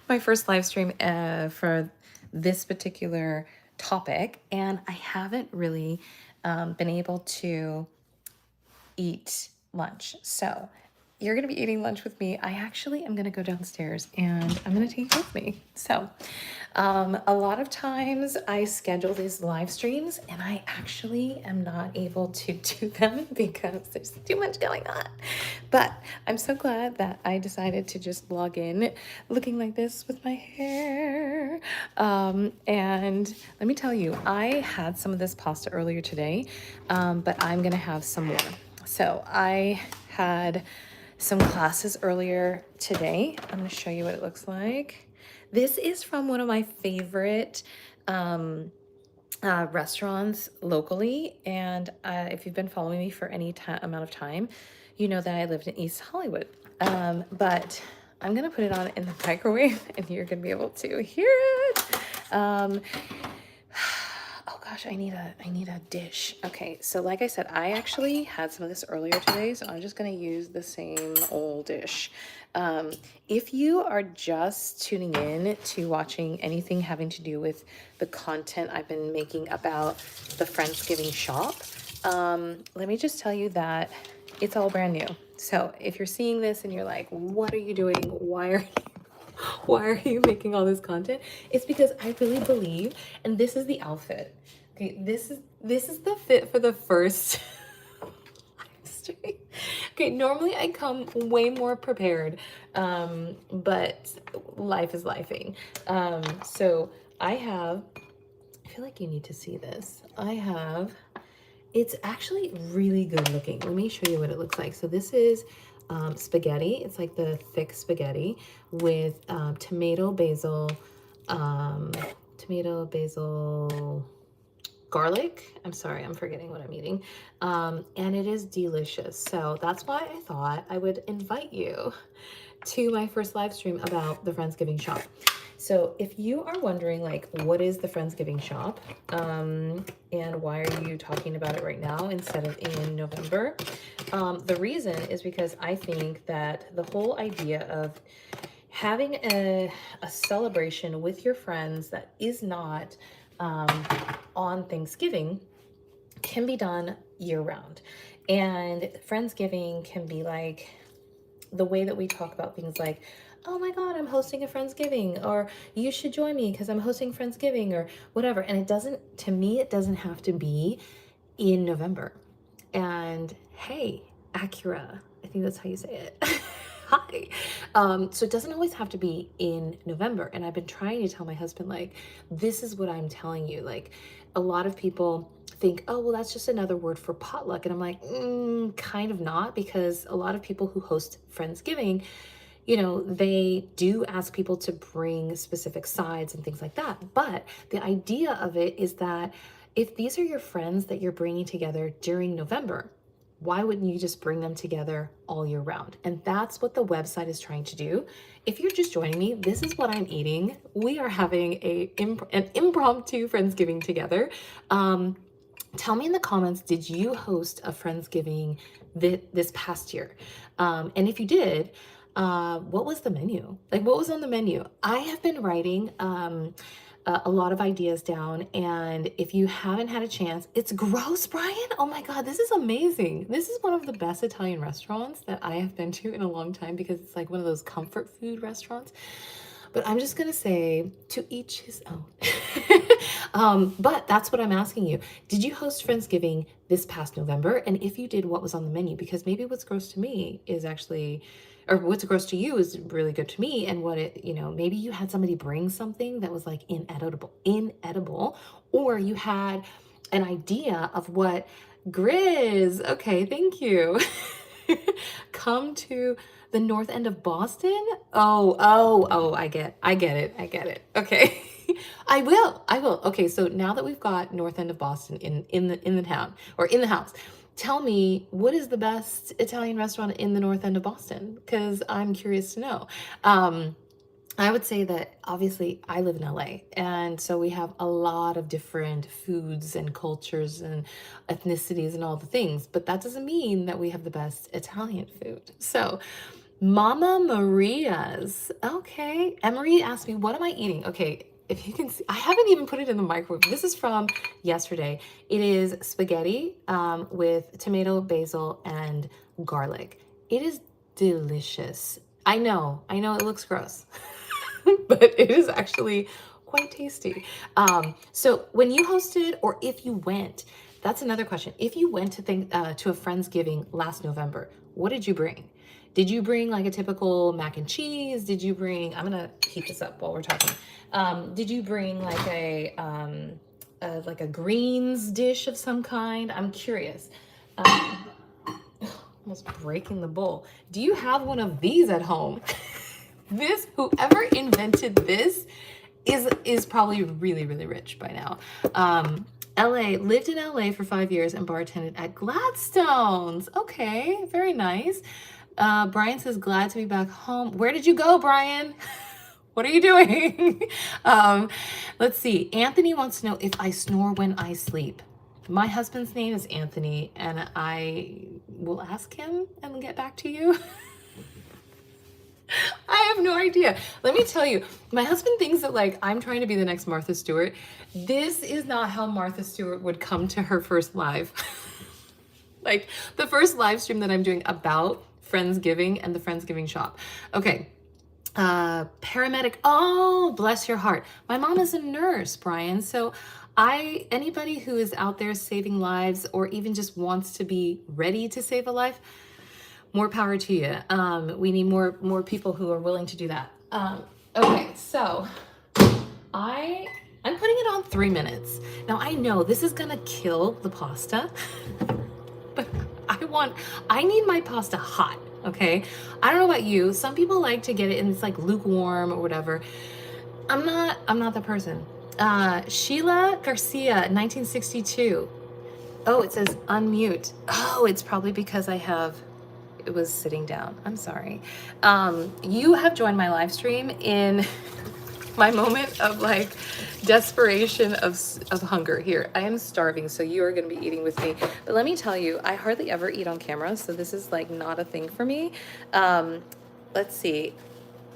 my first live stream for this particular topic, and I haven't really been able to eat lunch. So you're going to be eating lunch with me. I actually am going to go downstairs and I'm going to take you with me. So a lot of times I schedule these live streams and I actually am not able to do them because there's too much going on. But I'm so glad that I decided to just log in looking like this with my hair. And let me tell you, I had some of this pasta earlier today, but I'm going to have some more. So I had some classes earlier today. I'm going to show you what it looks like. This is from one of my favorite restaurants locally. And if you've been following me for any amount of time, you know that I lived in East Hollywood. But I'm going to put it on in the microwave and you're going to be able to hear it. Oh gosh, I need a dish. Okay, so like I said, I actually had some of this earlier today, so I'm just gonna use the same old dish. If you are just tuning in to watching anything having to do with the content I've been making about the Friendsgiving shop, let me just tell you that it's all brand new. So if you're seeing this and you're like, what are you doing? Why are you making all this content? It's because I really believe, and this is the outfit. Okay, this is the fit for the first stream. Okay, normally I come way more prepared, but life is lifing. So I feel like you need to see this. It's actually really good looking. Let me show you what it looks like. So this is spaghetti. It's like the thick spaghetti with tomato, basil, garlic. I'm sorry, I'm forgetting what I'm eating. And it is delicious. So that's why I thought I would invite you to my first live stream about the Friendsgiving shop. So if you are wondering, like, what is the Friendsgiving shop and why are you talking about it right now instead of in November? The reason is because I think that the whole idea of having a celebration with your friends that is not on Thanksgiving can be done year round. And Friendsgiving can be like the way that we talk about things like, oh my God, I'm hosting a Friendsgiving, or you should join me because I'm hosting Friendsgiving, or whatever. And it doesn't, to me, it doesn't have to be in November. And hey, Acura, I think that's how you say it. Hi. So it doesn't always have to be in November. And I've been trying to tell my husband, like, this is what I'm telling you. Like, a lot of people think, oh, well, that's just another word for potluck. And I'm like, kind of not, because a lot of people who host Friendsgiving, you know, they do ask people to bring specific sides and things like that. But the idea of it is that if these are your friends that you're bringing together during November, why wouldn't you just bring them together all year round? And that's what the website is trying to do. If you're just joining me, this is what I'm eating. We are having an impromptu Friendsgiving together. Tell me in the comments, did you host a Friendsgiving this past year? And if you did, what was the menu? Like, what was on the menu? I have been writing a lot of ideas down, and if you haven't had a chance, it's gross, Brian. Oh my God, this is amazing. This is one of the best Italian restaurants that I have been to in a long time because it's like one of those comfort food restaurants. But I'm just gonna say, to each his own. But that's what I'm asking you. Did you host Friendsgiving this past November? And if you did, what was on the menu? Because maybe what's gross to me is actually, or what's gross to you is really good to me. And what it, you know, maybe you had somebody bring something that was like inedible, or you had an idea of what Grizz, okay, thank you. Come to the north end of Boston? Oh, I get it. Okay. I will. Okay, so now that we've got north end of Boston in the town or in the house, tell me, what is the best Italian restaurant in the north end of Boston? Because I'm curious to know. I would say that obviously I live in LA, and so we have a lot of different foods and cultures and ethnicities and all the things, but that doesn't mean that we have the best Italian food. So Mama Maria's. Okay. Emery asked me, what am I eating? Okay. If you can see, I haven't even put it in the microwave. This is from yesterday. It is spaghetti with tomato, basil, and garlic. It is delicious. I know it looks gross, but it is actually quite tasty. So when you hosted, or if you went, that's another question. If you went to a Friendsgiving last November, what did you bring? Did you bring like a typical mac and cheese? Did you bring, I'm gonna heat this up while we're talking. Did you bring like a greens dish of some kind? I'm curious. Almost breaking the bowl. Do you have one of these at home? This, whoever invented this is probably really, really rich by now. Lived in LA for 5 years and bartended at Gladstone's. Okay, very nice. Brian says, glad to be back home. Where did you go, Brian? What are you doing? Let's see. Anthony wants to know if I snore when I sleep. My husband's name is Anthony, and I will ask him and get back to you. I have no idea. Let me tell you, my husband thinks that like I'm trying to be the next Martha Stewart. This is not how Martha Stewart would come to her first live. Like the first live stream that I'm doing about Friendsgiving and the Friendsgiving shop. Okay. Paramedic. Oh, bless your heart. My mom is a nurse, Brian. So anybody who is out there saving lives or even just wants to be ready to save a life, more power to you. We need more people who are willing to do that. Okay, so I'm putting it on 3 minutes. Now I know this is gonna kill the pasta, but I need my pasta hot. Okay, I don't know about you. Some people like to get it and it's like lukewarm or whatever. I'm not that person. Sheila Garcia, 1962. Oh, it says unmute. Oh, it's probably because it was sitting down. I'm sorry. You have joined my live stream in my moment of like desperation of hunger. Here, I am starving, so you are going to be eating with me. But let me tell you, I hardly ever eat on camera, so this is like not a thing for me. Let's see.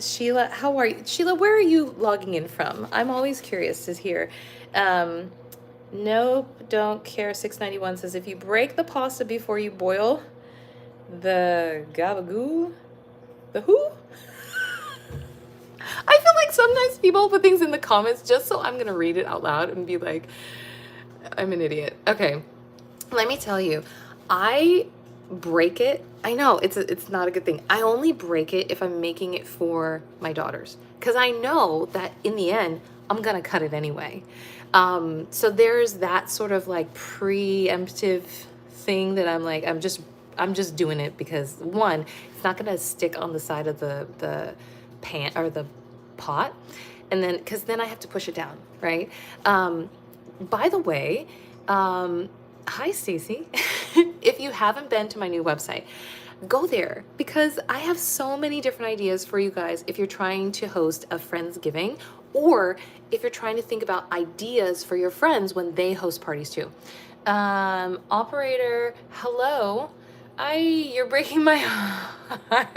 Sheila, how are you? Sheila, where are you logging in from? I'm always curious to hear. Nope, don't care. 691 says, if you break the pasta before you boil the gabagoo, the who? I feel like sometimes people put things in the comments just so I'm gonna read it out loud and be like, I'm an idiot. Okay, let me tell you, I break it. I know it's not a good thing. I only break it if I'm making it for my daughters, because I know that in the end I'm gonna cut it anyway. So there's that sort of like preemptive thing that I'm like, I'm just doing it because one, it's not gonna stick on the side of the pan or the pot, and then because then I have to push it down, right? By the way, hi Stacy. If you haven't been to my new website, go there, because I have so many different ideas for you guys if you're trying to host a Friendsgiving, or if you're trying to think about ideas for your friends when they host parties too. Operator, hello. You're breaking my heart.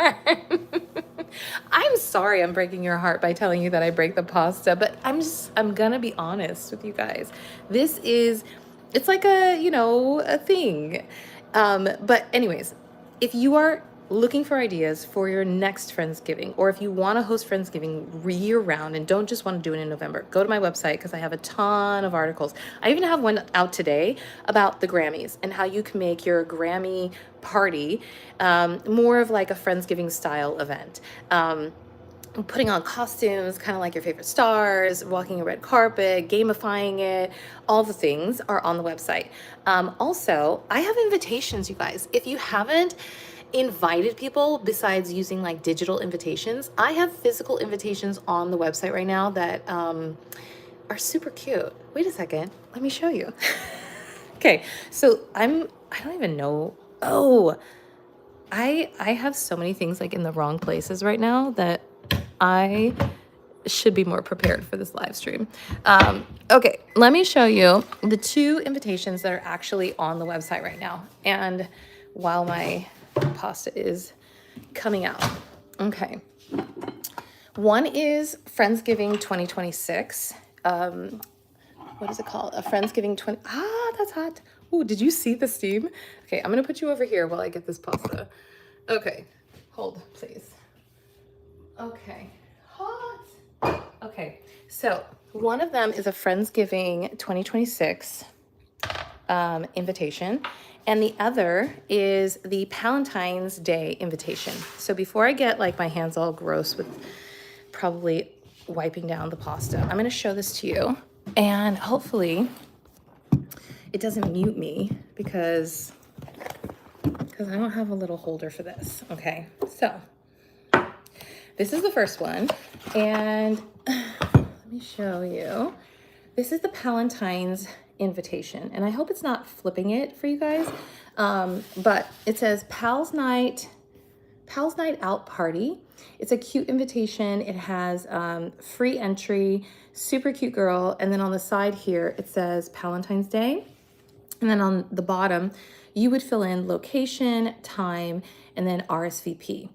I'm sorry I'm breaking your heart by telling you that I break the pasta, but I'm gonna be honest with you guys. It's like a thing. But anyways, if you are looking for ideas for your next Friendsgiving, or if you want to host Friendsgiving year round and don't just want to do it in November, go to my website because I have a ton of articles. I even have one out today about the Grammys and how you can make your Grammy party more of like a Friendsgiving style event. Putting on costumes, kind of like your favorite stars, walking a red carpet, gamifying it, all the things are on the website. Also, I have invitations, you guys. If you haven't invited people besides using like digital invitations, I have physical invitations on the website right now that are super cute. Wait a second, let me show you. Okay, so I don't even know. Oh, I have so many things like in the wrong places right now that I should be more prepared for this live stream. Okay, let me show you the 2 invitations that are actually on the website right now. And while my pasta is coming out, Okay. One is Friendsgiving 2026. What is it called? A Friendsgiving 20. That's hot. Oh, did you see the steam? Okay, I'm gonna put you over here while I get this pasta. Okay, hold, please. Okay, hot. Okay, so one of them is a Friendsgiving 2026 invitation, and the other is the Valentine's Day invitation. So before I get like my hands all gross with probably wiping down the pasta, I'm gonna show this to you, and hopefully it doesn't mute me because I don't have a little holder for this. Okay, so this is the first one, and let me show you. This is the Valentine's invitation, and I hope it's not flipping it for you guys, but it says Pals Night Out Party. It's a cute invitation. It has free entry, super cute girl, and then on the side here it says Valentine's Day. And then on the bottom, you would fill in location, time, and then RSVP.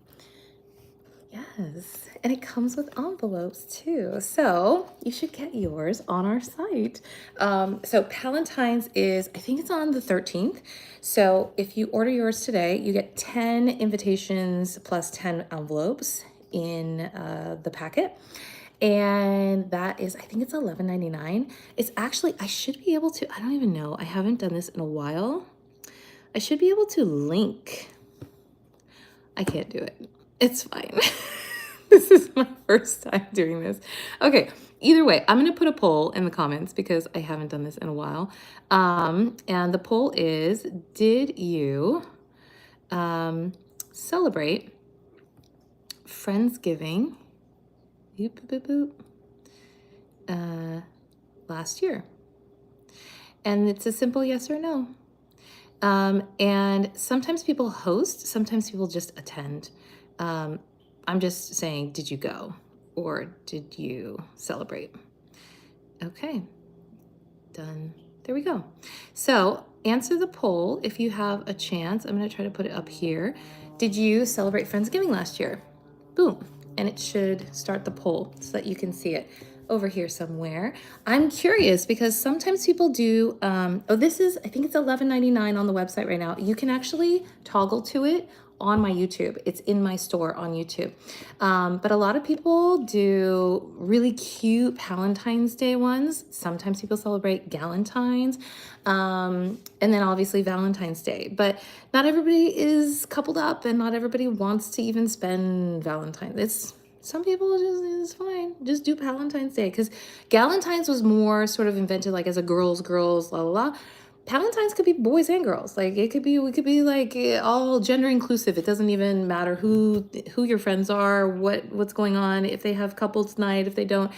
Yes, and it comes with envelopes too. So you should get yours on our site. So Valentine's is, I think it's on the 13th. So if you order yours today, you get 10 invitations plus 10 envelopes in the packet. And that is, I think it's $11.99. It's actually, I should be able to, I don't even know, I haven't done this in a while. I should be able to link. I can't do it. It's fine. This is my first time doing this. Okay, either way, I'm gonna put a poll in the comments because I haven't done this in a while. And the poll is, did you celebrate Friendsgiving last year? And it's a simple yes or no. And sometimes people host, sometimes people just attend. I'm just saying, did you go or did you celebrate? Okay, done. There we go. So answer the poll if you have a chance. I'm gonna try to put it up here. Did you celebrate Friendsgiving last year? Boom. And it should start the poll so that you can see it over here somewhere. I'm curious because sometimes people do, this is, I think it's $11.99 on the website right now. You can actually toggle to it on my YouTube. It's in my store on YouTube. But a lot of people do really cute Valentine's Day ones. Sometimes people celebrate Galentine's, and then obviously Valentine's Day. But not everybody is coupled up and not everybody wants to even spend Valentine's. Some people just, it's fine. Just do Valentine's Day because Galentine's was more sort of invented like as a girls, la, la, la. Valentine's could be boys and girls. Like we could be like all gender inclusive. It doesn't even matter who your friends are, what's going on. If they have couples night, if they don't,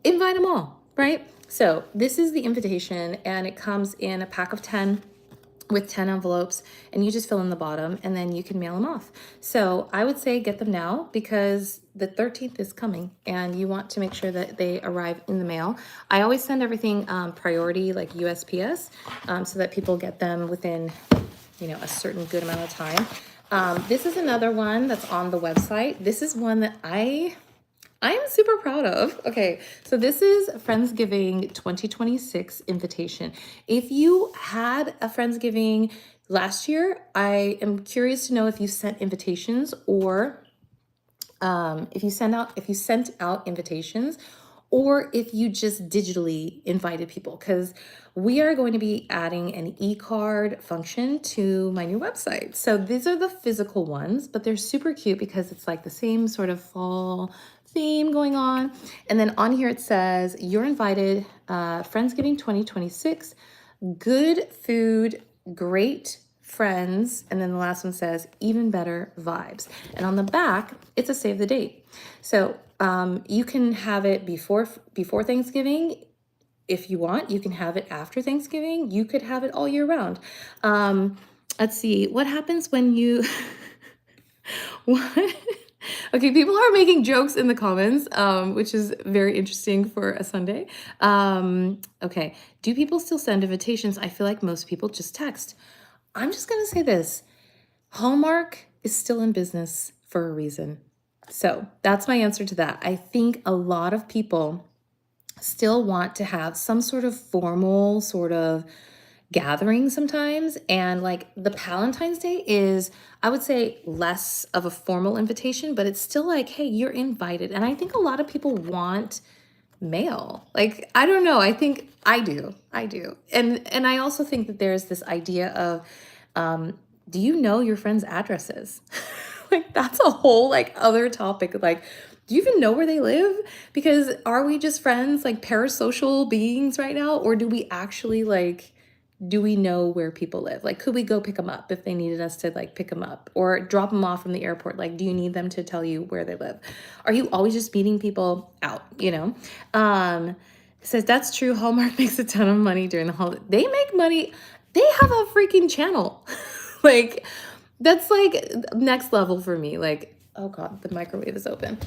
invite them all, right? So this is the invitation and it comes in a pack of 10 with 10 envelopes and you just fill in the bottom and then you can mail them off. So I would say get them now because the 13th is coming and you want to make sure that they arrive in the mail. I always send everything priority like USPS so that people get them within, a certain good amount of time. This is another one that's on the website. This is one that I am super proud of. Okay, so this is Friendsgiving 2026 invitation. If you had a Friendsgiving last year, I am curious to know if you sent invitations or if you sent out invitations or if you just digitally invited people, because we are going to be adding an e-card function to my new website. So these are the physical ones, but they're super cute because it's like the same sort of fall theme going on. And then on here it says, you're invited, Friendsgiving 2026, good food, great friends, and then the last one says even better vibes. And on the back, it's a save the date. So you can have it before Thanksgiving if you want. You can have it after Thanksgiving. You could have it all year round. Let's see, what happens when you... what? Okay, people are making jokes in the comments, which is very interesting for a Sunday. Okay, do people still send invitations? I feel like most people just text. I'm just gonna say this. Hallmark is still in business for a reason. So that's my answer to that. I think a lot of people still want to have some sort of formal sort of gathering sometimes. And like the Valentine's Day is, I would say, less of a formal invitation, but it's still like, hey, you're invited. And I think a lot of people want mail. Like, I don't know. I think I do. I do. And I also think that there's this idea of, do you know your friends' addresses? Like that's a whole like other topic. Like, do you even know where they live? Because are we just friends, like parasocial beings right now? Or do we actually like, do we know where people live? Like, could we go pick them up if they needed us to like pick them up or drop them off from the airport? Like, do you need them to tell you where they live? Are you always just meeting people out, you know? It says that's true. Hallmark makes a ton of money during the holiday. They make money. They have a freaking channel. Like, that's like next level for me. Like, oh God, the microwave is open.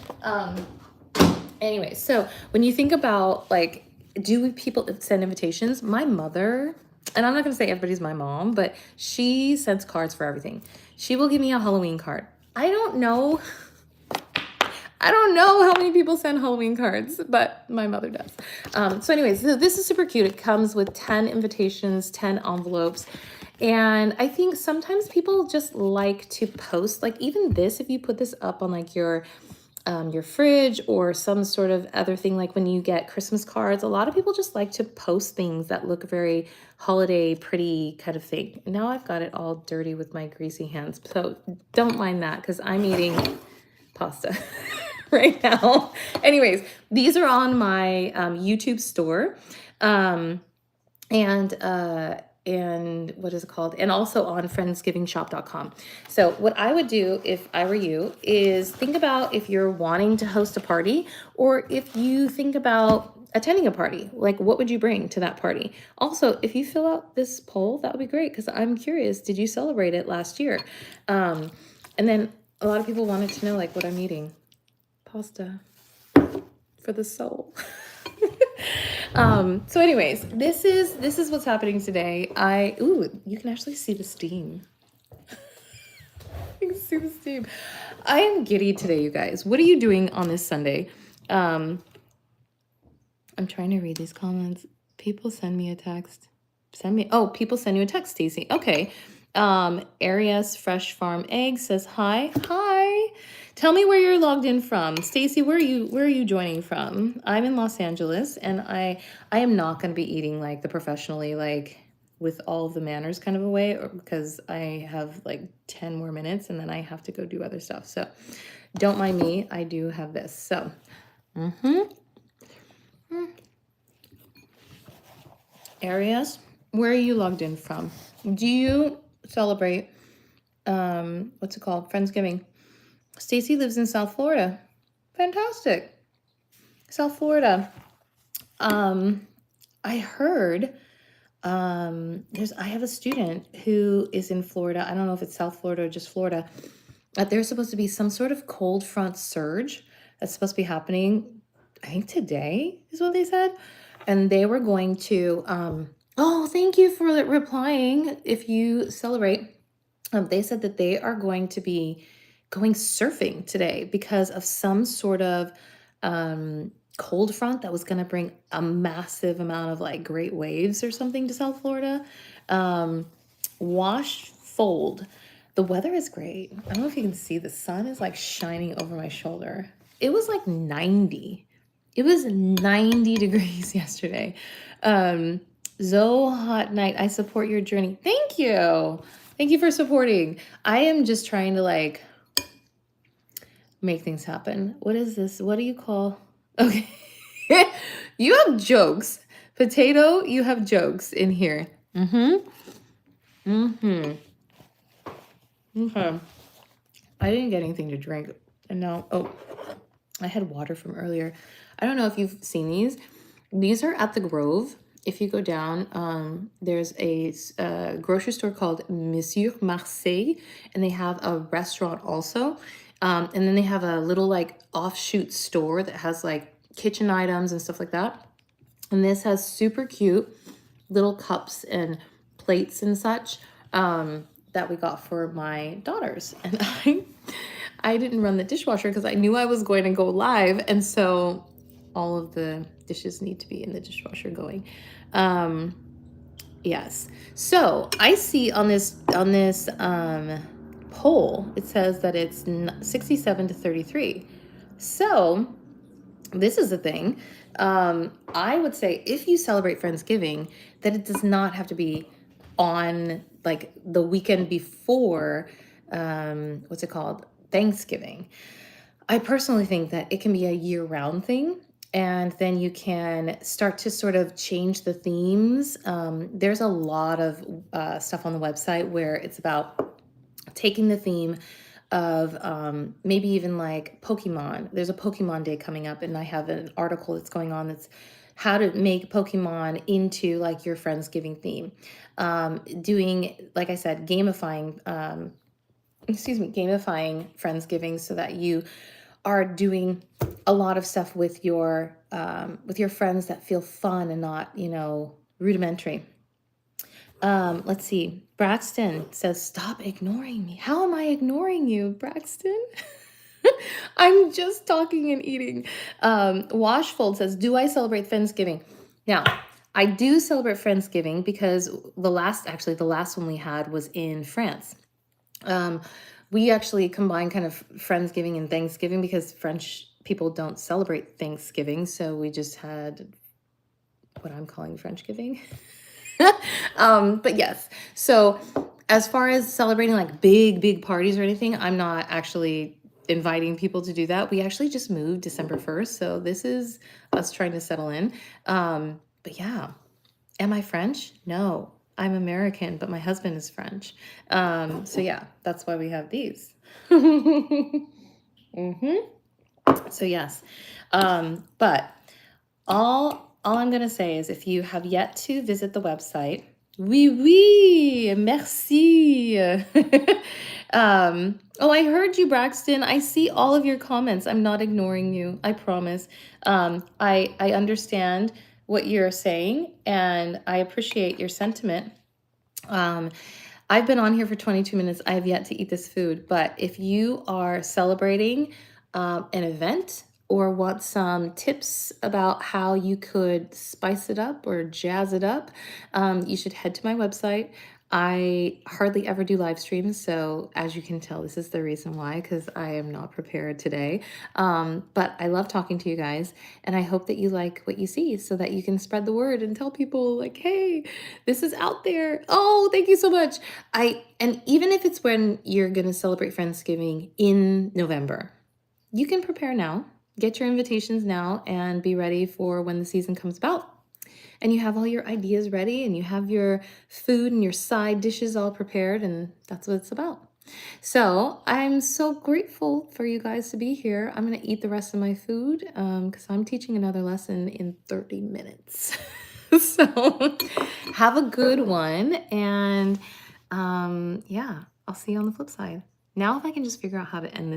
Anyway, so when you think about like, do people send invitations? My mother, and I'm not going to say everybody's my mom, but she sends cards for everything. She will give me a Halloween card. I don't know how many people send Halloween cards, but my mother does. So anyways, so this is super cute. It comes with 10 invitations, 10 envelopes. And I think sometimes people just like to post, like even this, if you put this up on like your fridge or some sort of other thing, like when you get Christmas cards, a lot of people just like to post things that look very holiday pretty kind of thing. Now I've got it all dirty with my greasy hands, so don't mind that because I'm eating pasta right now. Anyways, these are on my YouTube store. And what is it called? And also on friendsgivingshop.com. So what I would do if I were you is think about if you're wanting to host a party or if you think about attending a party, like what would you bring to that party? Also, if you fill out this poll, that would be great because I'm curious, did you celebrate it last year? And then a lot of people wanted to know like what I'm eating. Pasta for the soul. So anyways, this is what's happening today. You can actually see the steam. You can see the steam. I am giddy today, you guys. What are you doing on this Sunday? I'm trying to read these comments. People send me a text. People send you a text, Stacey. Okay. Arias Fresh Farm Egg says hi. Hi. Tell me where you're logged in from. Stacey, where are you joining from? I'm in Los Angeles and I am not going to be eating like the professionally, like with all of the manners kind of a way because I have like 10 more minutes and then I have to go do other stuff. So don't mind me. I do have this. So, Arias, where are you logged in from? Do you celebrate, what's it called? Friendsgiving. Stacy lives in South Florida. Fantastic. South Florida. I heard, I have a student who is in Florida. I don't know if it's South Florida or just Florida. But there's supposed to be some sort of cold front surge that's supposed to be happening, I think today is what they said. And they were going to, thank you for replying if you celebrate. They said that they are going to be going surfing today because of some sort of cold front that was going to bring a massive amount of like great waves or something to South Florida. Wash, fold. The weather is great. I don't know if you can see the sun is like shining over my shoulder. It was like 90. It was 90 degrees yesterday. Zoe Hot Night, I support your journey. Thank you. Thank you for supporting. I am just trying to like make things happen. What is this? What do you call? Okay. You have jokes. Potato, you have jokes in here. Okay. I didn't get anything to drink. And now, I had water from earlier. I don't know if you've seen these. These are at the Grove. If you go down, there's a grocery store called Monsieur Marseille, and they have a restaurant also. And then they have a little like offshoot store that has like kitchen items and stuff like that. And this has super cute little cups and plates and such that we got for my daughters. And I didn't run the dishwasher because I knew I was going to go live. And so all of the dishes need to be in the dishwasher going. Yes. So I see on this poll, it says that it's 67 to 33. So this is the thing. I would say if you celebrate Friendsgiving, that it does not have to be on like the weekend before, what's it called? Thanksgiving. I personally think that it can be a year-round thing, and then you can start to sort of change the themes. There's a lot of stuff on the website where it's about taking the theme of maybe even like Pokemon. There's a Pokemon day coming up, and I have an article that's going on that's how to make Pokemon into like your Friendsgiving theme. Doing, like I said, gamifying, gamifying Friendsgiving so that you are doing a lot of stuff with your friends that feel fun and not, rudimentary. Let's see. Braxton says, stop ignoring me. How am I ignoring you, Braxton? I'm just talking and eating. Washfold says, do I celebrate Friendsgiving? Now, I do celebrate Friendsgiving because the last one we had was in France. We actually combine kind of Friendsgiving and Thanksgiving because French people don't celebrate Thanksgiving. So we just had what I'm calling Frenchgiving. But yes, so as far as celebrating like big parties or anything, I'm not actually inviting people to do that. We actually just moved December 1st. So this is us trying to settle in. But yeah, am I French? No, I'm American, but my husband is French. So yeah, that's why we have these. So yes, but all I'm going to say is if you have yet to visit the website, oui, merci. Oh, I heard you, Braxton. I see all of your comments. I'm not ignoring you. I promise. I understand what you're saying, and I appreciate your sentiment. I've been on here for 22 minutes. I have yet to eat this food, but if you are celebrating an event or want some tips about how you could spice it up or jazz it up, you should head to my website. I hardly ever do live streams, so as you can tell, this is the reason why, because I am not prepared today. But I love talking to you guys, and I hope that you like what you see so that you can spread the word and tell people like, hey, this is out there. Oh, thank you so much. And even if it's when you're going to celebrate Friendsgiving in November, you can prepare now, get your invitations now, and be ready for when the season comes about. And you have all your ideas ready, and you have your food and your side dishes all prepared, and that's what it's about. So I'm so grateful for you guys to be here. I'm going to eat the rest of my food because I'm teaching another lesson in 30 minutes. So have a good one, and yeah, I'll see you on the flip side. Now if I can just figure out how to end this